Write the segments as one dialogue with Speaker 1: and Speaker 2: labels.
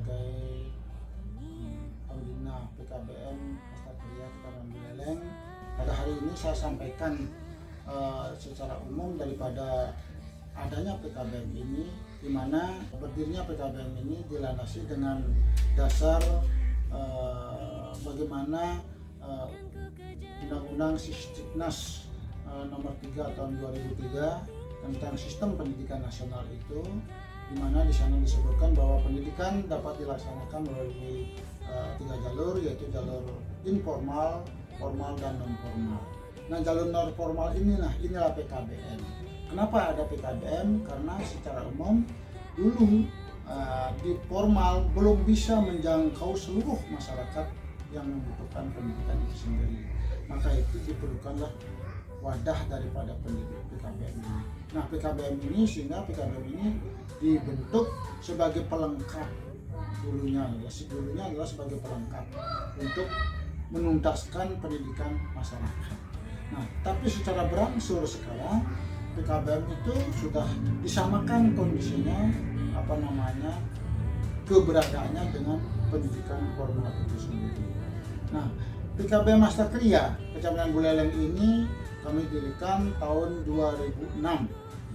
Speaker 1: sebagai pembina PKBM Hasta Kriya Kecamatan Buleleng. Pada hari ini saya sampaikan secara umum daripada adanya PKBM ini, di mana berdirinya PKBM ini dilandasi dengan dasar bagaimana Undang-Undang Sisdiknas nomor 3 tahun 2003 tentang sistem pendidikan nasional itu, di mana di sana disebutkan bahwa pendidikan dapat dilaksanakan melalui 3 jalur, yaitu jalur informal, formal, dan non formal. Nah, jalur non formal inilah PKBM. Kenapa ada PKBM? Karena secara umum dulu di formal belum bisa menjangkau seluruh masyarakat yang membutuhkan pendidikan itu sendiri. Maka itu diperlukanlah wadah daripada pendidik PKBM ini. Nah, PKBM ini sehingga PKBM ini dibentuk sebagai pelengkap dulunya adalah sebagai pelengkap untuk menuntaskan pendidikan masyarakat. Nah, tapi secara berangsur sekarang PKBM itu sudah disamakan kondisinya keberadaannya dengan pendidikan formal itu sendiri. Nah, PKBM Hasta Kriya Kecamatan Buleleng ini kami dirikan tahun 2006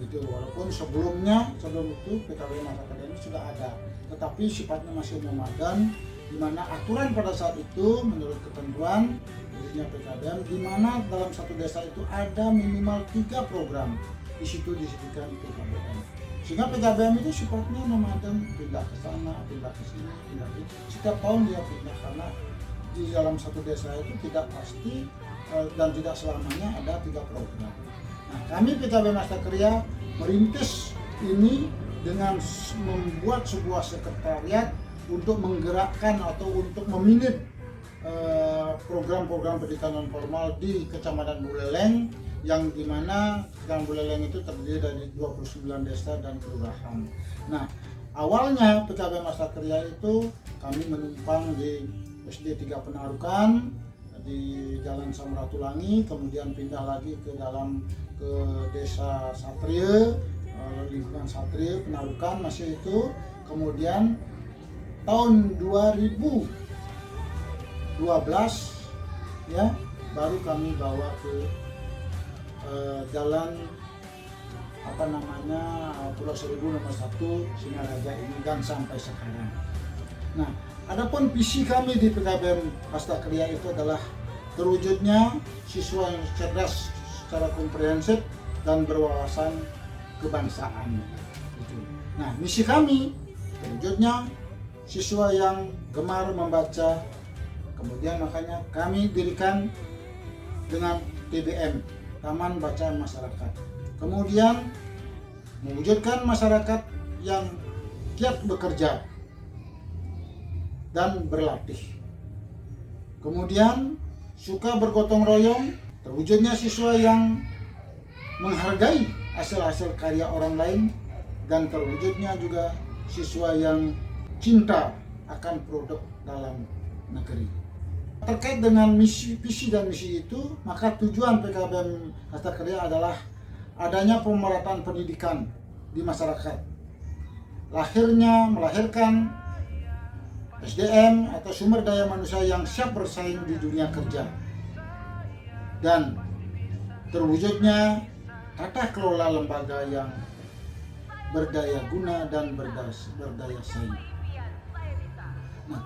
Speaker 1: gitu. Walaupun sebelum itu PKBM Hasta Kriya ini sudah ada, tetapi sifatnya masih nomaden, di mana aturan pada saat itu menurut ketentuan dirinya PKBM, di mana dalam satu desa itu ada minimal 3 program. Di situ disebutkan PKBM. Sehingga PKBM itu sifatnya nomaden, pindah ke sana, pindah ke sini, pindah ke sini. Setiap tahun dia pindah karena di dalam satu desa itu tidak pasti dan tidak selamanya ada 3 program. Nah, kami PKBM Hasta Kriya merintis ini dengan membuat sebuah sekretariat untuk menggerakkan atau untuk meminit program-program pendidikan non formal di Kecamatan Buleleng, yang dimana Kecamatan Buleleng itu terdiri dari 29 desa dan kelurahan. Nah, awalnya PKBM Hasta Kriya itu kami menumpang di SD 3 Penarukan di Jalan Samratulangi, kemudian pindah lagi ke desa Satria, lingkungan Satria Penarukan masih itu. Kemudian tahun 2012 ya baru kami bawa ke jalan Pulau Seribu nomor 1 Singaraja ini dan sampai sekarang. Nah, adapun visi kami di PKBM Hasta Kriya itu adalah terwujudnya siswa yang cerdas secara komprehensif dan berwawasan kebangsaan. Nah, misi kami terwujudnya siswa yang gemar membaca. Kemudian makanya kami dirikan dengan TBM, Taman Bacaan Masyarakat. Kemudian mewujudkan masyarakat yang giat bekerja dan berlatih. Kemudian suka bergotong royong, terwujudnya siswa yang menghargai hasil-hasil karya orang lain, dan terwujudnya juga siswa yang cinta akan produk dalam negeri. Terkait dengan visi dan misi itu, maka tujuan PKBM Hasta Kriya adalah adanya pemerataan pendidikan di masyarakat. Melahirkan SDM atau sumber daya manusia yang siap bersaing di dunia kerja. Dan terwujudnya tata kelola lembaga yang berdaya guna dan berdaya saing. Nah,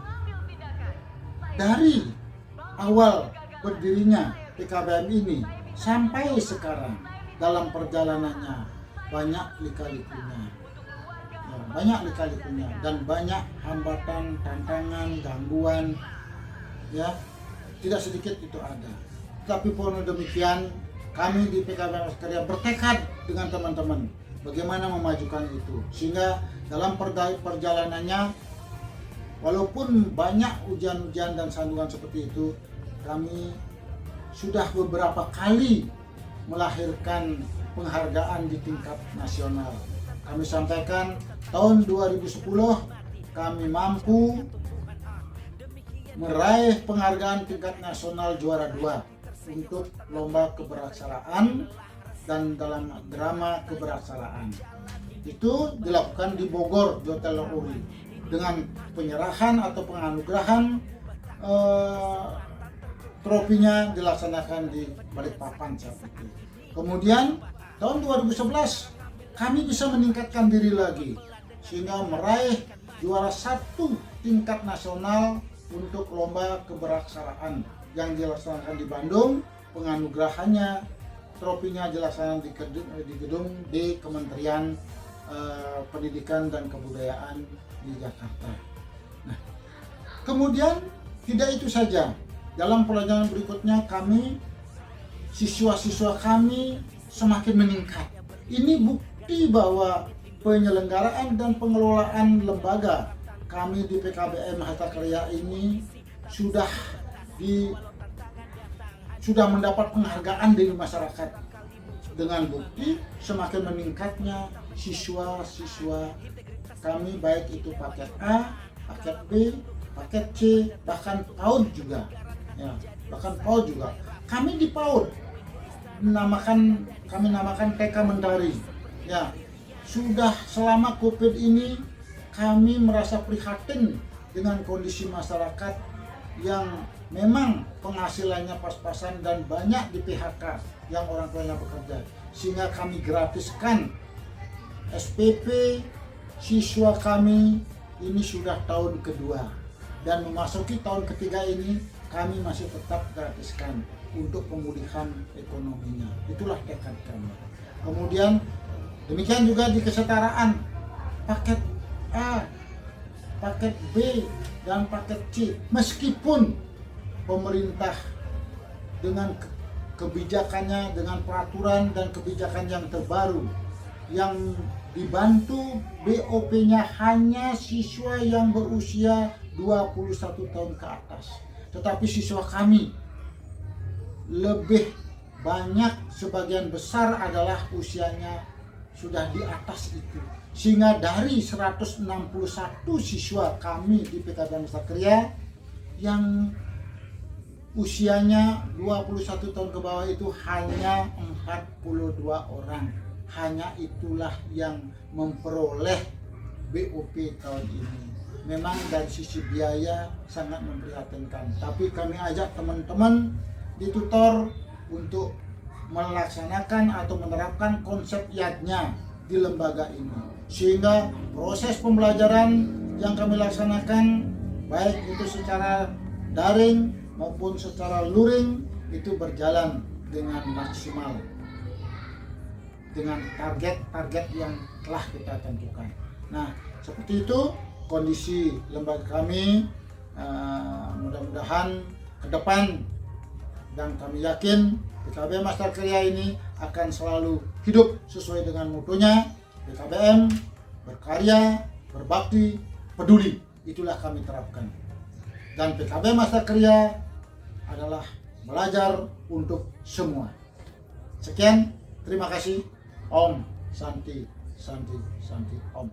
Speaker 1: dari awal berdirinya PKBM ini sampai sekarang, dalam perjalanannya banyak lika-likunya dan banyak hambatan, tantangan, gangguan, ya tidak sedikit itu ada. Tapi pun demikian, kami di PKBM Hasta Kriya bertekad dengan teman-teman bagaimana memajukan itu, sehingga dalam perjalanannya walaupun banyak ujian-ujian dan sandungan seperti itu, kami sudah beberapa kali melahirkan penghargaan di tingkat nasional. Kami sampaikan tahun 2010 kami mampu meraih penghargaan tingkat nasional juara 2 untuk lomba kebersaksaraan dan dalam drama kebersaksaraan. Itu dilakukan di Bogor, Jawa Tengah. dengan penyerahan atau penganugerahan trofinya dilaksanakan di Balikpapan saat itu. Kemudian tahun 2011 kami bisa meningkatkan diri lagi sehingga meraih juara 1 tingkat nasional untuk lomba kebersaksaraan yang dilaksanakan di Bandung. Penganugerahannya, trofinya dilaksanakan di gedung di Kementerian Pendidikan dan Kebudayaan di Jakarta. Nah, kemudian tidak itu saja. Dalam pelajaran berikutnya siswa-siswa kami semakin meningkat. Ini bukti bahwa penyelenggaraan dan pengelolaan lembaga kami di PKBM Hatta Karya ini sudah mendapat penghargaan dari masyarakat, dengan bukti semakin meningkatnya siswa-siswa kami, baik itu paket A, paket B, paket C, bahkan PAUD juga. Ya, bahkan PAUD juga. Kami di PAUD kami namakan TK Mentari. Ya, sudah selama COVID ini kami merasa prihatin dengan kondisi masyarakat yang memang penghasilannya pas-pasan dan banyak di PHK yang orang tuanya bekerja, sehingga kami gratiskan SPP siswa kami. Ini sudah tahun kedua dan memasuki tahun ketiga ini kami masih tetap gratiskan untuk pemulihan ekonominya. Itulah tekad kami. Kemudian demikian juga di kesetaraan, paket A, paket B, dan paket C. Meskipun pemerintah dengan kebijakannya, dengan peraturan dan kebijakan yang terbaru, yang dibantu BOP-nya hanya siswa yang berusia 21 tahun ke atas. Tetapi siswa kami lebih banyak, sebagian besar adalah usianya sudah di atas itu. Sehingga dari 161 siswa kami di PKBM Hatta Karya yang usianya 21 tahun ke bawah itu hanya 42 orang. Hanya itulah yang memperoleh BOP tahun ini. Memang dari sisi biaya sangat memprihatinkan, tapi kami ajak teman-teman di tutor untuk melaksanakan atau menerapkan konsep IAD-nya di lembaga ini, sehingga proses pembelajaran yang kami laksanakan baik itu secara daring maupun secara luring itu berjalan dengan maksimal dengan target-target yang telah kita tentukan. Nah, seperti itu kondisi lembaga kami. Mudah-mudahan ke depan, dan kami yakin PKBM Hatta Karya ini akan selalu hidup sesuai dengan mutunya. PKBM berkarya, berbakti, peduli. Itulah kami terapkan. Dan PKBM Hatta Karya adalah belajar untuk semua. Sekian, terima kasih. Om Santi Santi Santi Om.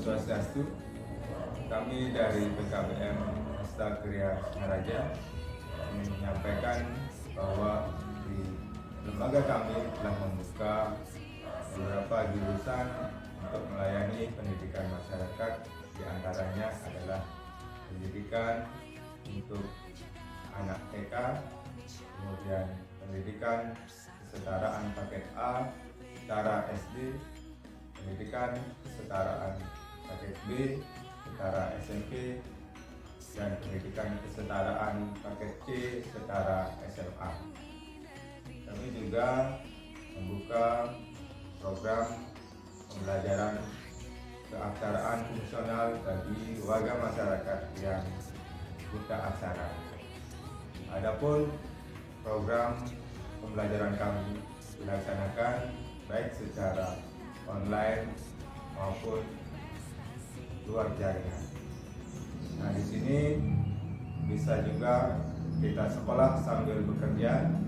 Speaker 2: Swastiastu. Kami dari PKBM Hatta Karya Singaraja menyampaikan bahwa di lembaga kami telah membuka beberapa jurusan untuk melayani pendidikan masyarakat. Di antaranya adalah pendidikan untuk anak TK, kemudian pendidikan kesetaraan paket A setara SD, pendidikan kesetaraan paket B setara SMP, dan pendidikan kesetaraan paket C setara SMA. juga membuka program pembelajaran keaksaraan fungsional bagi warga masyarakat yang buta aksara. Adapun program pembelajaran kami dilaksanakan baik secara online maupun luar jaringan. Nah, di sini bisa juga kita sekolah sambil bekerja,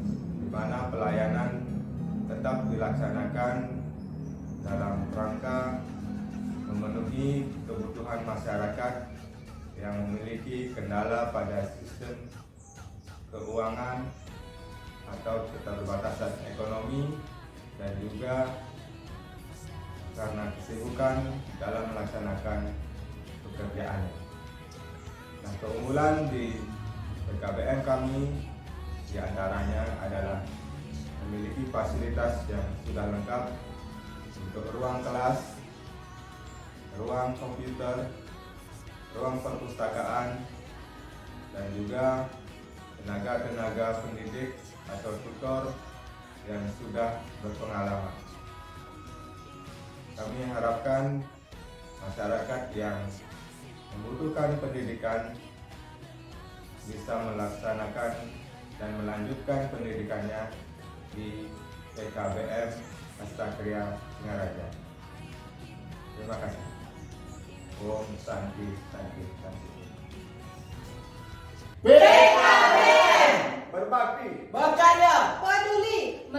Speaker 2: di mana pelayanan tetap dilaksanakan dalam rangka memenuhi kebutuhan masyarakat yang memiliki kendala pada sistem keuangan atau keterbatasan ekonomi, dan juga karena kesibukan dalam melaksanakan pekerjaannya. Nah, keunggulan di PKBM kami diantaranya adalah memiliki fasilitas yang sudah lengkap untuk ruang kelas, ruang komputer, ruang perpustakaan, dan juga tenaga-tenaga pendidik atau tutor yang sudah berpengalaman. Kami harapkan masyarakat yang membutuhkan pendidikan bisa melaksanakan dan melanjutkan pendidikannya di PKBM Hasta-Kriya Singaraja. Terima kasih. Om Santi Santi Santi.
Speaker 3: PKBM
Speaker 2: Berbakti,
Speaker 3: berkarya, peduli,